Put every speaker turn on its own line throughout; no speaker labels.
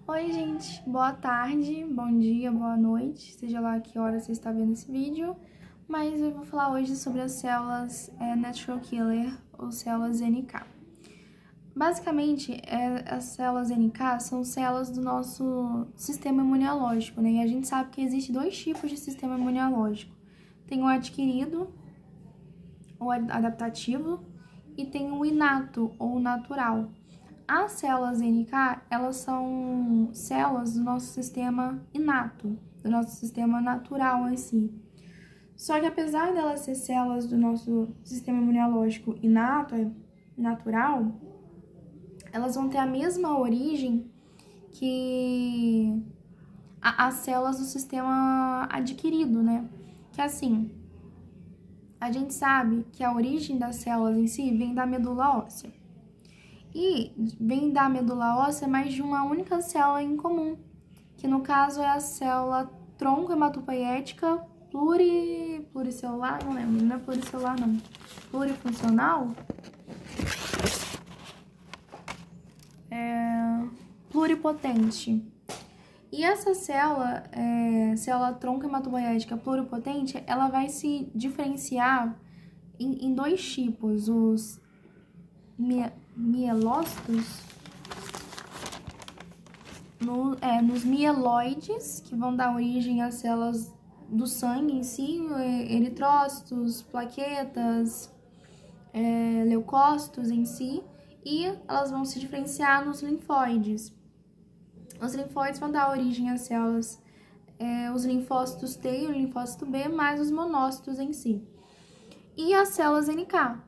Oi, gente, boa tarde, bom dia, boa noite, seja lá que hora você está vendo esse vídeo, mas eu vou falar hoje sobre as células Natural Killer, ou células NK. Basicamente, as células NK são células do nosso sistema imunológico, né? E a gente sabe que existem dois tipos de sistema imunológico. Tem o adquirido, ou adaptativo, e tem o inato, ou natural. As células NK, elas são células do nosso sistema inato, do nosso sistema natural em si. Só que apesar delas ser células do nosso sistema imunológico inato, natural, elas vão ter a mesma origem que as células do sistema adquirido, né? Que assim, a gente sabe que a origem das células em si vem da medula óssea. E vem da medula óssea mais de uma única célula em comum, que no caso é a célula tronco hematopoética pluricelular, não lembro, não é pluricelular não, plurifuncional, pluripotente. E essa célula, célula tronco hematopoética pluripotente, ela vai se diferenciar em dois tipos, os mielócitos, nos mieloides, que vão dar origem às células do sangue em si, eritrócitos, plaquetas, leucócitos em si, e elas vão se diferenciar nos linfóides. Os linfóides vão dar origem às células, os linfócitos T e o linfócito B, mais os monócitos em si. E as células NK.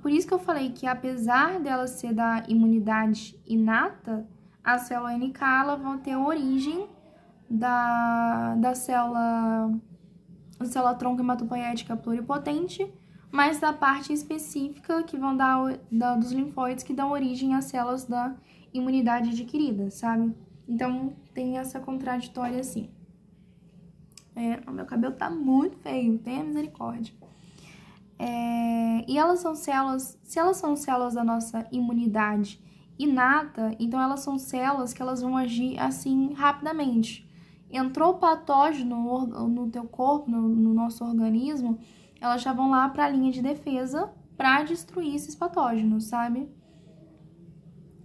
Por isso que eu falei que apesar dela ser da imunidade inata, a célula NK ela vão ter origem da célula tronco hematopoética pluripotente, mas da parte específica que vão dar dos linfóides que dão origem às células da imunidade adquirida, sabe? Então tem essa contraditória assim. O meu cabelo tá muito feio, tenha misericórdia. E elas são células, se elas são células da nossa imunidade inata, então elas são células que elas vão agir assim rapidamente. Entrou patógeno no teu corpo, no nosso organismo, elas já vão lá para a linha de defesa para destruir esses patógenos, sabe?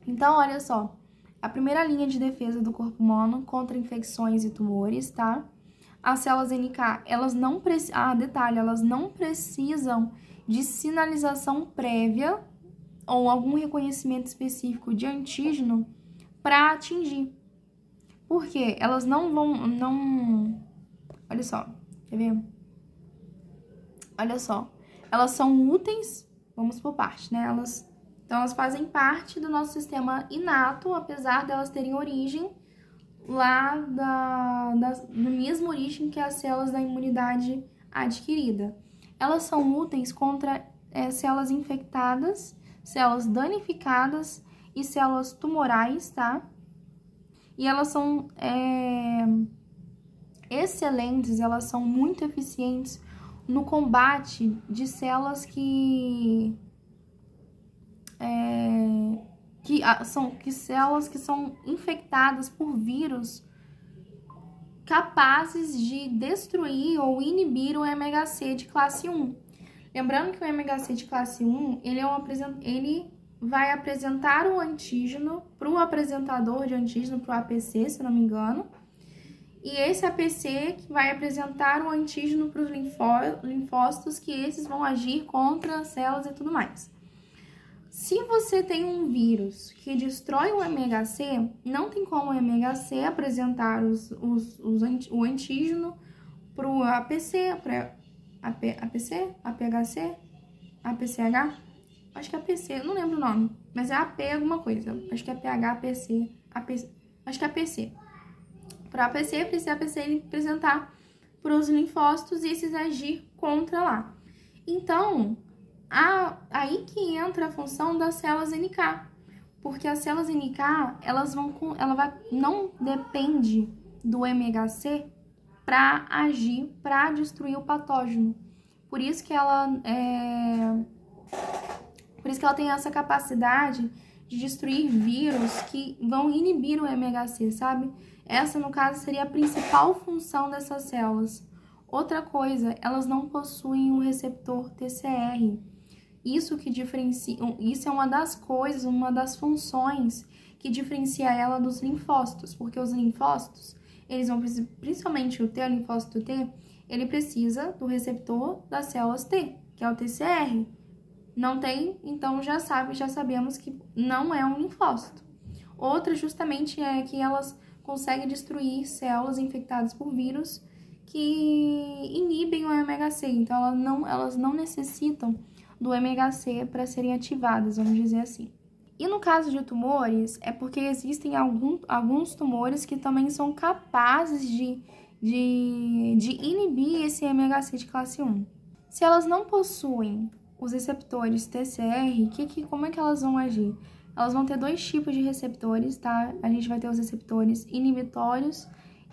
Então, olha só, a primeira linha de defesa do corpo humano contra infecções e tumores, tá? As células NK, elas não precisam, detalhe, elas não precisam de sinalização prévia ou algum reconhecimento específico de antígeno para atingir. Por quê? Elas não vão, olha só, quer ver? Olha só, elas são úteis, vamos por parte, né? Então, elas fazem parte do nosso sistema inato, apesar de elas terem origem lá da mesma origem que as células da imunidade adquirida. Elas são úteis contra células infectadas, células danificadas e células tumorais, tá? E elas são excelentes, elas são muito eficientes no combate de células células que são infectadas por vírus capazes de destruir ou inibir o MHC de classe 1. Lembrando que o MHC de classe 1, ele vai apresentar o antígeno para o apresentador de antígeno, para o APC, se não me engano, e esse APC que vai apresentar o antígeno para os linfócitos, que esses vão agir contra as células e tudo mais. Se você tem um vírus que destrói o MHC, não tem como o MHC apresentar o antígeno para o APC, APHC, APCH, acho que é APC, eu não lembro o nome, mas é AP alguma coisa, acho que é PH, APC, acho que é APC. Para APC, precisa APC ele apresentar para os linfócitos e esses agir contra lá. Então, aí que entra a função das células NK, porque as células NK, não depende do MHC para agir, para destruir o patógeno. Por isso que ela tem essa capacidade de destruir vírus que vão inibir o MHC, sabe? Essa, no caso, seria a principal função dessas células. Outra coisa, elas não possuem um receptor TCR. Isso que diferencia, isso é uma das coisas, uma das funções que diferencia ela dos linfócitos, porque os linfócitos, eles vão, principalmente o T, o linfócito T, ele precisa do receptor das células T, que é o TCR. Não tem, então já sabemos que não é um linfócito. Outra justamente é que elas conseguem destruir células infectadas por vírus que inibem o MHC, então elas não necessitam do MHC para serem ativadas, vamos dizer assim. E no caso de tumores, é porque existem alguns tumores que também são capazes de inibir esse MHC de classe 1. Se elas não possuem os receptores TCR, como é que elas vão agir? Elas vão ter dois tipos de receptores, tá? A gente vai ter os receptores inibitórios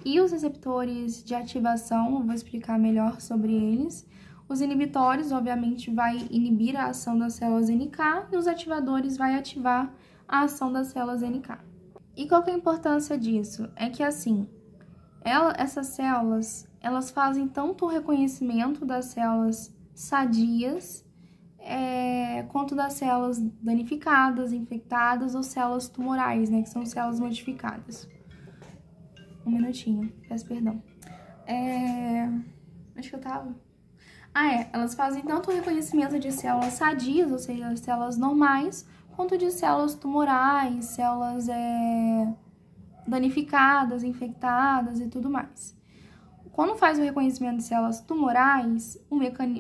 e os receptores de ativação, eu vou explicar melhor sobre eles. Os inibitórios, obviamente, vai inibir a ação das células NK e os ativadores vai ativar a ação das células NK. E qual que é a importância disso? É que, assim, essas células, elas fazem tanto o reconhecimento das células sadias, quanto das células danificadas, infectadas ou células tumorais, né, que são células modificadas. Um minutinho, peço perdão. Onde que eu tava? Elas fazem tanto o reconhecimento de células sadias, ou seja, células normais, quanto de células tumorais, células danificadas, infectadas e tudo mais. Quando faz o reconhecimento de células tumorais,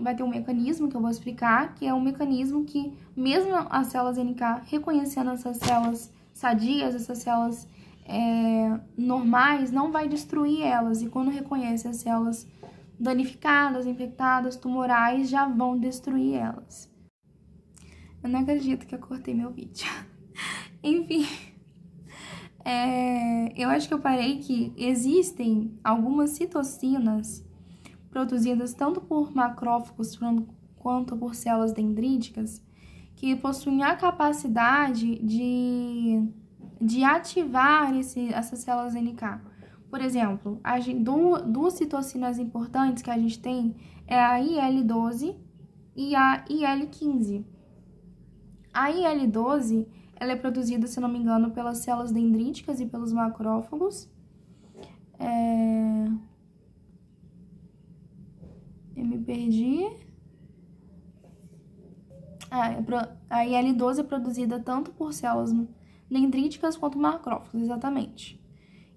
vai ter um mecanismo que eu vou explicar, que é um mecanismo que, mesmo as células NK reconhecendo essas células sadias, essas células normais, não vai destruir elas. E quando reconhece as células danificadas, infectadas, tumorais, já vão destruir elas. Eu não acredito que eu cortei meu vídeo. Enfim, eu acho que eu parei que existem algumas citocinas produzidas tanto por macrófagos quanto por células dendríticas que possuem a capacidade de ativar essas células NK. Por exemplo, duas citocinas importantes que a gente tem é a IL-12 e a IL-15. A IL-12, ela é produzida, se não me engano, pelas células dendríticas e pelos macrófagos. Eu me perdi. A IL-12 é produzida tanto por células dendríticas quanto macrófagos, exatamente.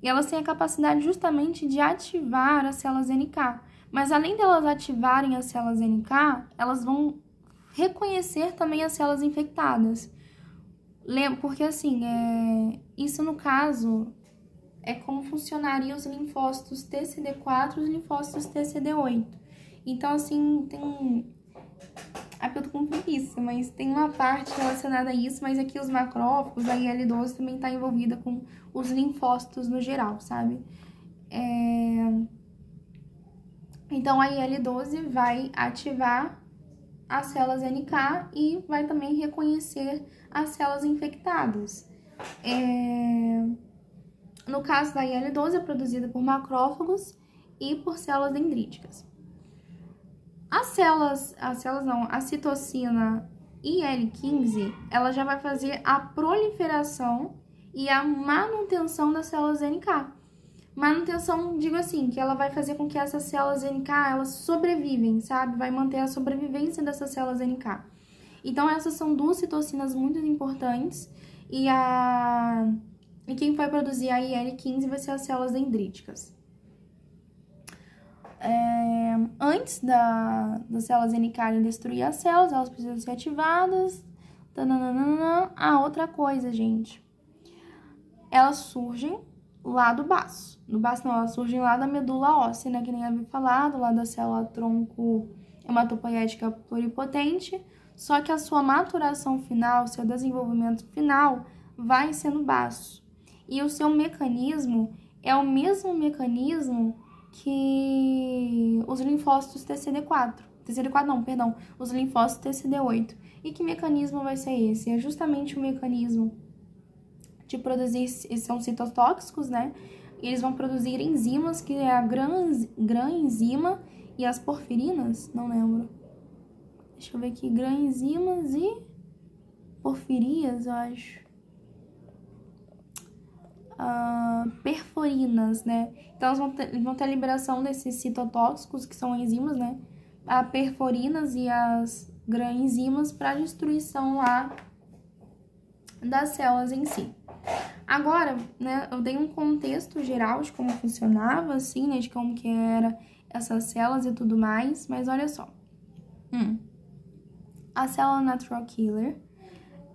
E elas têm a capacidade justamente de ativar as células NK. Mas além delas ativarem as células NK, elas vão reconhecer também as células infectadas. Porque assim, isso no caso é como funcionariam os linfócitos TCD4 e os linfócitos TCD8. Então assim, eu tô com preguiça, mas tem uma parte relacionada a isso, mas aqui os macrófagos, a IL-12 também tá envolvida com os linfócitos no geral, sabe? Então, a IL-12 vai ativar as células NK e vai também reconhecer as células infectadas. No caso da IL-12, é produzida por macrófagos e por células dendríticas. A citocina IL-15, ela já vai fazer a proliferação e a manutenção das células NK. Manutenção, digo assim, que ela vai fazer com que essas células NK, elas sobrevivem, sabe? Vai manter a sobrevivência dessas células NK. Então, essas são duas citocinas muito importantes e quem vai produzir a IL-15 vai ser as células dendríticas. Antes das células NK destruir as células, elas precisam ser ativadas. Outra coisa, gente. Elas surgem lá do baço. Do baço não, elas surgem lá da medula óssea, né? Que nem havia falado, lá da célula tronco hematopoética pluripotente. Só que a sua maturação final, seu desenvolvimento final, vai ser no baço. E o seu mecanismo é o mesmo mecanismo que os linfócitos TCD4. Os linfócitos TCD8. E que mecanismo vai ser esse? É justamente o mecanismo de produzir, são citotóxicos, né? E eles vão produzir enzimas, que é a gran-enzima e as porfirinas, não lembro. Deixa eu ver aqui, gran-enzimas e porfirias, eu acho. Perforinas, né? Então, eles vão ter a liberação desses citotóxicos, que são enzimas, né? A perforinas e as gran-enzimas para destruição lá das células em si. Agora, né, eu dei um contexto geral de como funcionava, assim, né, de como que era essas células e tudo mais, mas olha só. A célula natural killer,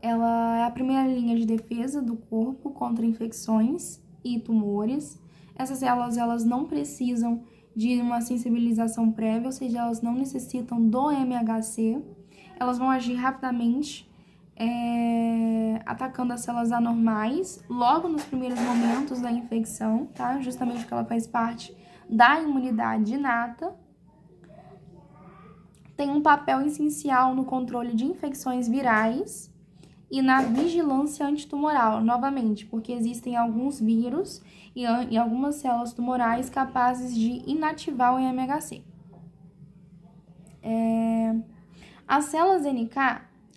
ela é a primeira linha de defesa do corpo contra infecções e tumores. Essas células, elas não precisam de uma sensibilização prévia, ou seja, elas não necessitam do MHC. Elas vão agir rapidamente, atacando as células anormais logo nos primeiros momentos da infecção, tá? Justamente porque ela faz parte da imunidade inata. Tem um papel essencial no controle de infecções virais e na vigilância antitumoral, novamente, porque existem alguns vírus e algumas células tumorais capazes de inativar o MHC. As células NK,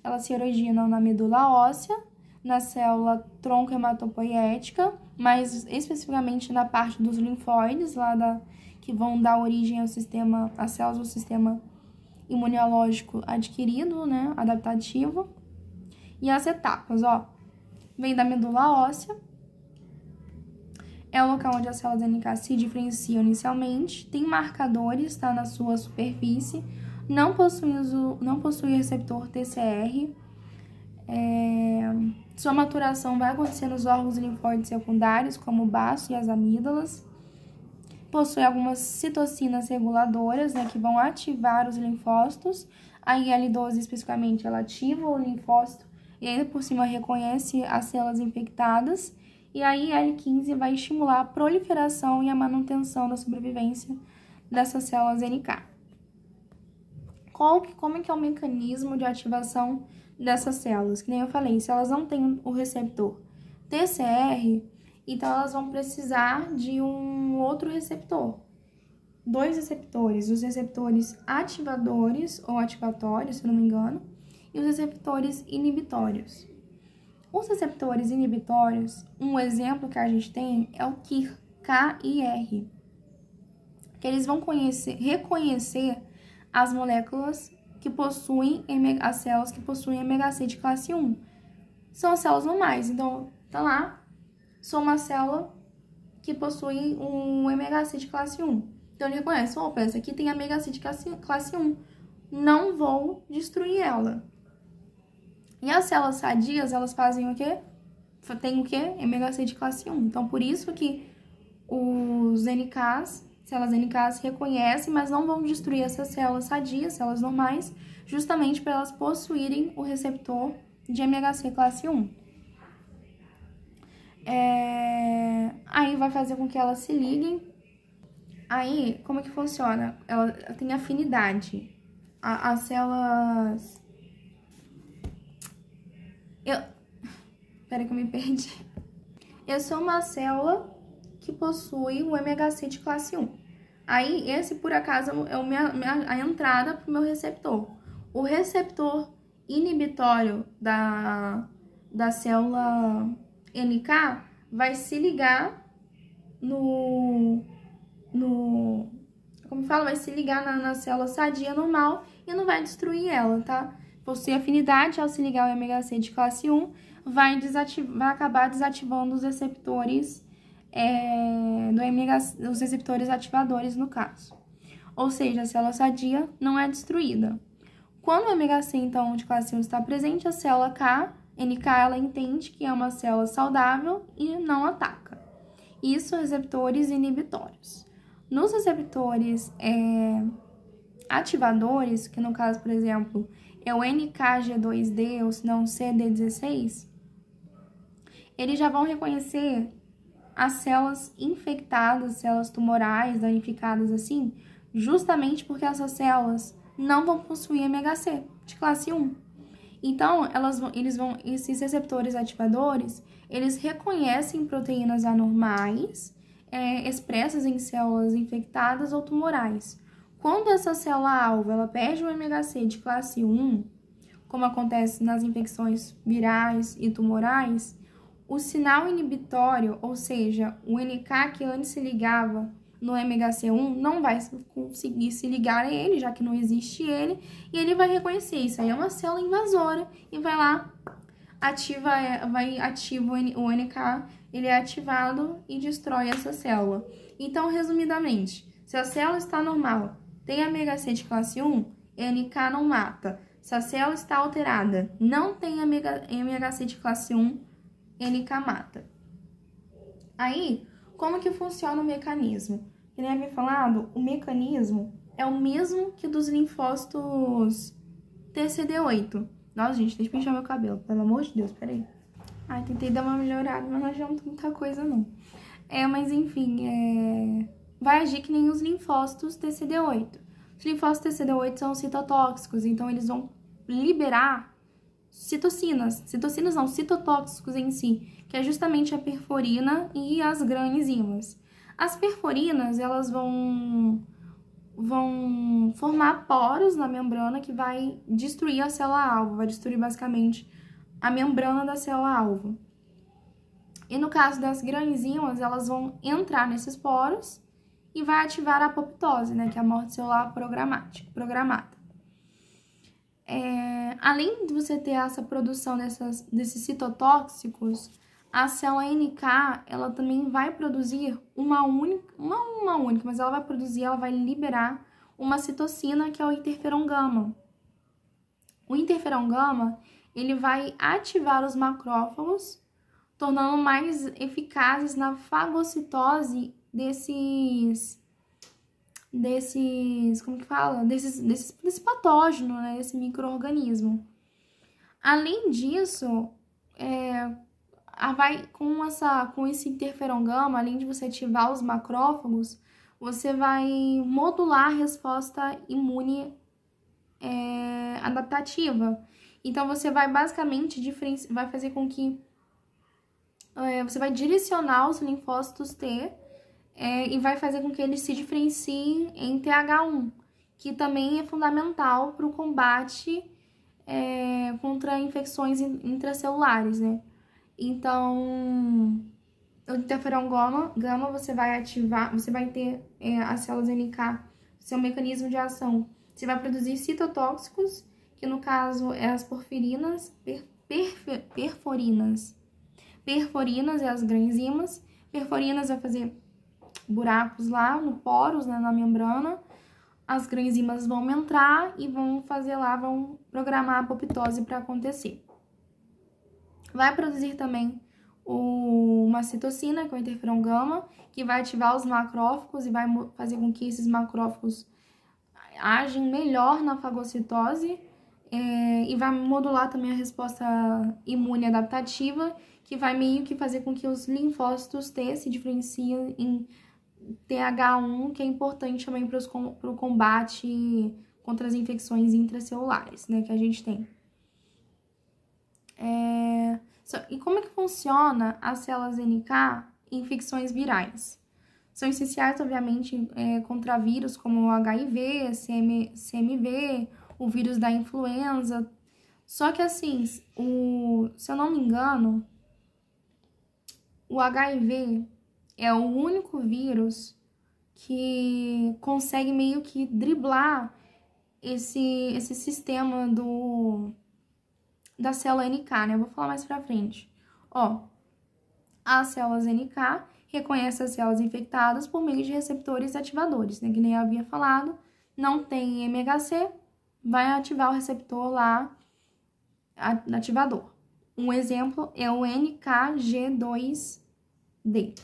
elas se originam na medula óssea, na célula tronco hematopoietica, mas especificamente na parte dos linfóides, que vão dar origem ao sistema, às células do sistema imunológico adquirido, né, adaptativo. E as etapas, ó, vem da medula óssea, é o local onde as células NK se diferenciam inicialmente, tem marcadores, tá, na sua superfície, não possui receptor TCR, sua maturação vai acontecer nos órgãos linfóides secundários, como o baço e as amígdalas, possui algumas citocinas reguladoras, né, que vão ativar os linfócitos. A IL-12 especificamente, ela ativa o linfócito e ainda por cima reconhece as células infectadas, e a IL-15 vai estimular a proliferação e a manutenção da sobrevivência dessas células NK. Como é que é o mecanismo de ativação dessas células? Que nem eu falei, se elas não têm o receptor TCR, então elas vão precisar de um outro receptor. 2 receptores, os receptores ativadores ou ativatórios, se eu não me engano, e os receptores inibitórios. Os receptores inibitórios, um exemplo que a gente tem é o KIR, K-I-R, que eles vão reconhecer as moléculas que possuem, as células que possuem MHC de classe 1. São as células normais, então tá lá, sou uma célula que possui um MHC de classe 1. Então ele reconhece, opa, essa aqui tem MHC de classe 1, não vou destruir ela. E as células sadias, elas fazem o quê? Tem o quê? MHC de classe 1. Então, por isso que os células NKs reconhecem, mas não vão destruir essas células sadias, células normais, justamente para elas possuírem o receptor de MHC classe 1. Aí vai fazer com que elas se liguem. Aí, como é que funciona? Ela tem afinidade. As células... Peraí que eu me perdi. Eu sou uma célula que possui o MHC de classe 1. Aí, esse, por acaso, é a entrada para o meu receptor. O receptor inibitório da célula NK vai se ligar vai se ligar na célula sadia normal e não vai destruir ela, tá? Possui afinidade, ao se ligar ao MHC de classe 1, vai acabar desativando os receptores do MHC, os receptores ativadores, no caso. Ou seja, a célula sadia não é destruída. Quando o MHC, então, de classe 1 está presente, a célula NK, ela entende que é uma célula saudável e não ataca. Isso, receptores inibitórios. Nos receptores ativadores, que no caso, por exemplo, é o NKG2D ou se não CD16, eles já vão reconhecer as células infectadas, células tumorais, danificadas assim, justamente porque essas células não vão possuir MHC de classe 1. Então, esses receptores ativadores, eles reconhecem proteínas anormais, expressas em células infectadas ou tumorais. Quando essa célula-alvo ela perde o MHC de classe 1, como acontece nas infecções virais e tumorais, o sinal inibitório, ou seja, o NK que antes se ligava no MHC1, não vai conseguir se ligar a ele, já que não existe ele, e ele vai reconhecer isso aí é uma célula invasora e vai lá, ativa o NK, ele é ativado e destrói essa célula. Então, resumidamente, se a célula está normal, tem MHC de classe 1, NK não mata. Se a célula está alterada, não tem MHC de classe 1, NK mata. Aí, como que funciona o mecanismo? Que nem havia falado, o mecanismo é o mesmo que dos linfócitos TCD8. Nossa, gente, deixa eu pintar meu cabelo, pelo amor de Deus, peraí. Ai, tentei dar uma melhorada, mas não adianta muita coisa, não. Mas enfim, vai agir que nem os linfócitos TCD8. Os linfócitos TCD8 são citotóxicos, então eles vão liberar citocinas não, citotóxicos em si, que é justamente a perforina e as gran-enzimas. As perforinas, elas vão formar poros na membrana que vai destruir a célula-alvo, vai destruir basicamente a membrana da célula-alvo. E no caso das gran-enzimas, elas vão entrar nesses poros e vai ativar a apoptose, né, que é a morte celular programada. Além de você ter essa produção desses citotóxicos, a célula NK, ela também vai produzir mas ela vai liberar uma citocina que é o interferon gama. O interferon gama, ele vai ativar os macrófagos, tornando mais eficazes na fagocitose desse patógeno, né, desse micro-organismo. Além disso, com esse interferon gama, além de você ativar os macrófagos, você vai modular a resposta imune adaptativa. Então, você vai basicamente vai fazer com que você vai direcionar os linfócitos T e vai fazer com que eles se diferenciem em TH1, que também é fundamental para o combate contra infecções intracelulares, né? Então, o interferon gama você vai ativar, você vai ter as células NK, seu mecanismo de ação. Você vai produzir citotóxicos, que no caso é as porfirinas, perforinas e as gran-enzimas. Perforinas vai fazer buracos lá no poros, né, na membrana. As gran-enzimas vão entrar e vão programar a apoptose para acontecer. Vai produzir também uma citocina, que é o interferon gama, que vai ativar os macrófagos e vai fazer com que esses macrófagos agem melhor na fagocitose e vai modular também a resposta imune adaptativa, que vai meio que fazer com que os linfócitos T se diferenciem em TH1, que é importante também para o combate contra as infecções intracelulares, né, que a gente tem. E como é que funciona as células NK em infecções virais? São essenciais, obviamente, contra vírus como o HIV, CMV, o vírus da influenza. Só que, assim, se eu não me engano, o HIV é o único vírus que consegue meio que driblar esse sistema da célula NK, né? Eu vou falar mais pra frente. As células NK reconhecem as células infectadas por meio de receptores ativadores, né? Que nem eu havia falado, não tem MHC, vai ativar o receptor lá, ativador. Um exemplo é o NKG2D.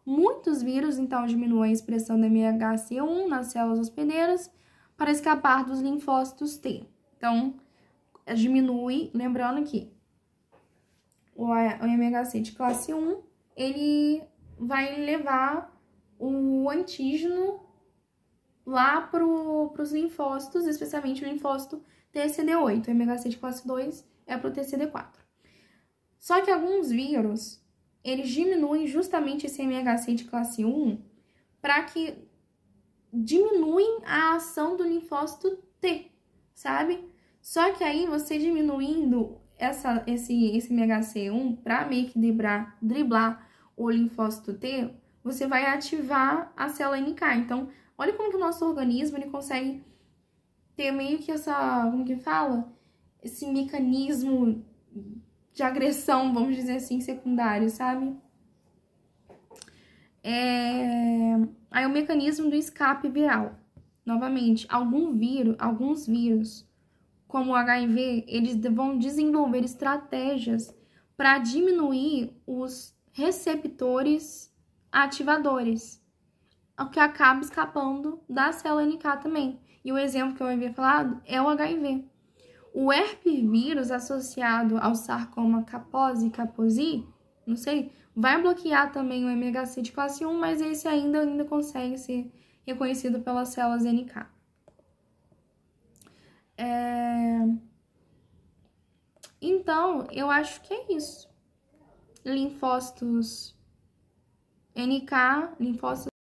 Muitos vírus, então, diminuem a expressão do MHC1 nas células hospedeiras para escapar dos linfócitos T. Então, diminui, lembrando que o MHC de classe 1, ele vai levar o antígeno lá para os linfócitos, especialmente o linfócito TCD8. O MHC de classe 2 é pro TCD4. Só que alguns vírus, eles diminuem justamente esse MHC de classe 1 para que diminuem a ação do linfócito T, sabe? Só que aí você diminuindo esse MHC1 para meio que driblar o linfócito T, você vai ativar a célula NK. Então, olha como que o nosso organismo ele consegue ter meio que como que fala? Esse mecanismo de agressão, vamos dizer assim, secundário, sabe? Aí o mecanismo do escape viral. Novamente, alguns vírus, como o HIV, eles vão desenvolver estratégias para diminuir os receptores ativadores, o que acaba escapando da célula NK também. E o exemplo que eu havia falado é o HIV. O herpesvírus associado ao sarcoma Kaposi, não sei, vai bloquear também o MHC de classe 1, mas esse ainda consegue ser reconhecido pelas células NK. Então, eu acho que é isso. Linfócitos NK, linfócitos